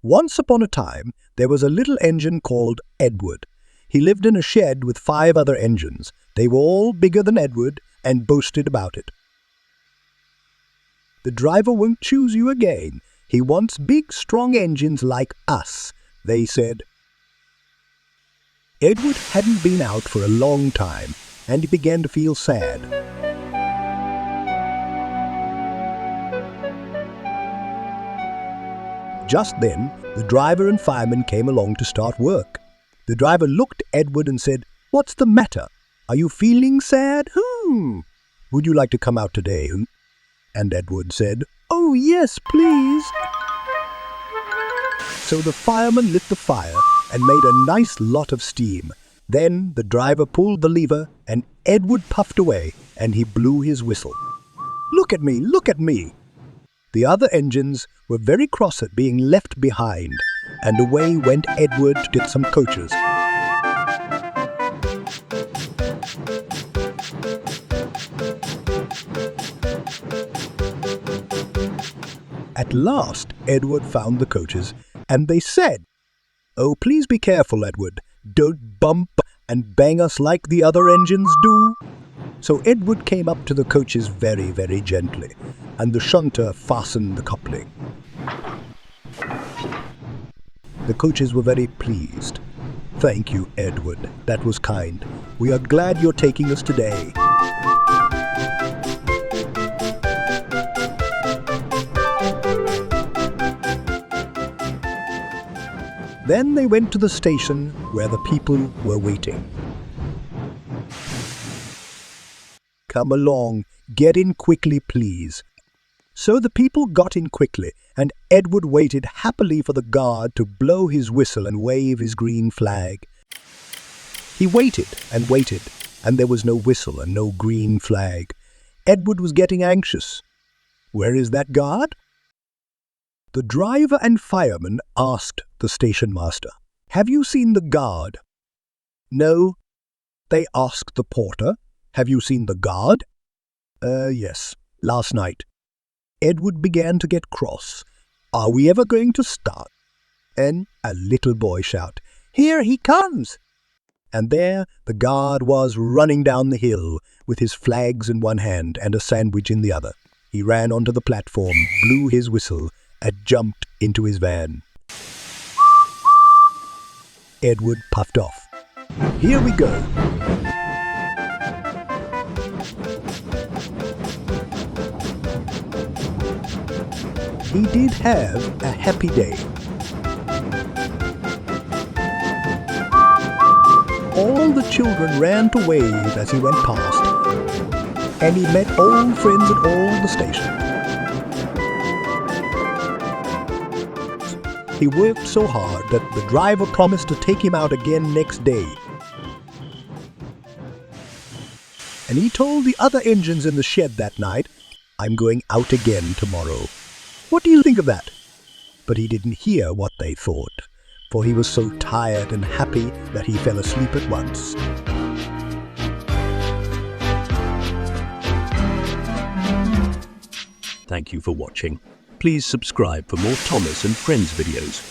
Once upon a time, there was a little engine called Edward. He lived in a shed with 5 other engines. They were all bigger than Edward and boasted about it. The driver won't choose you again. He wants big, strong engines like us, they said. Edward hadn't been out for a long time, and he began to feel sad. Just then, the driver and fireman came along to start work. The driver looked at Edward and said, "What's the matter? Are you feeling sad? Would you like to come out today?" And Edward said, "Oh yes, please." So the fireman lit the fire and made a nice lot of steam. Then the driver pulled the lever and Edward puffed away and he blew his whistle. "Look at me, look at me!" The other engines were very cross at being left behind, and away went Edward to get some coaches. At last, Edward found the coaches, and they said, "Oh, please be careful, Edward. Don't bump and bang us like the other engines do." So Edward came up to the coaches very, very gently, and the shunter fastened the coupling. The coaches were very pleased. "Thank you, Edward. That was kind. We are glad you're taking us today." Then they went to the station where the people were waiting. "Come along, get in quickly, please." So the people got in quickly, and Edward waited happily for the guard to blow his whistle and wave his green flag. He waited, and there was no whistle and no green flag. Edward was getting anxious. "Where is that guard?" The driver and fireman asked the station master, "Have you seen the guard?" "No." They asked the porter, "Have you seen the guard?" Yes, last night." Edward began to get cross. "Are we ever going to start?" And a little boy shouted, "Here he comes!" And there the guard was running down the hill with his flags in one hand and a sandwich in the other. He ran onto the platform, blew his whistle, and jumped into his van. Edward puffed off. "Here we go." He did have a happy day. All the children ran to wave as he went past, and he met old friends at all the stations. He worked so hard that the driver promised to take him out again next day. And he told the other engines in the shed that night, "I'm going out again tomorrow. What do you think of that?" But he didn't hear what they thought, for he was so tired and happy that he fell asleep at once. Thank you for watching. Please subscribe for more Thomas and Friends videos.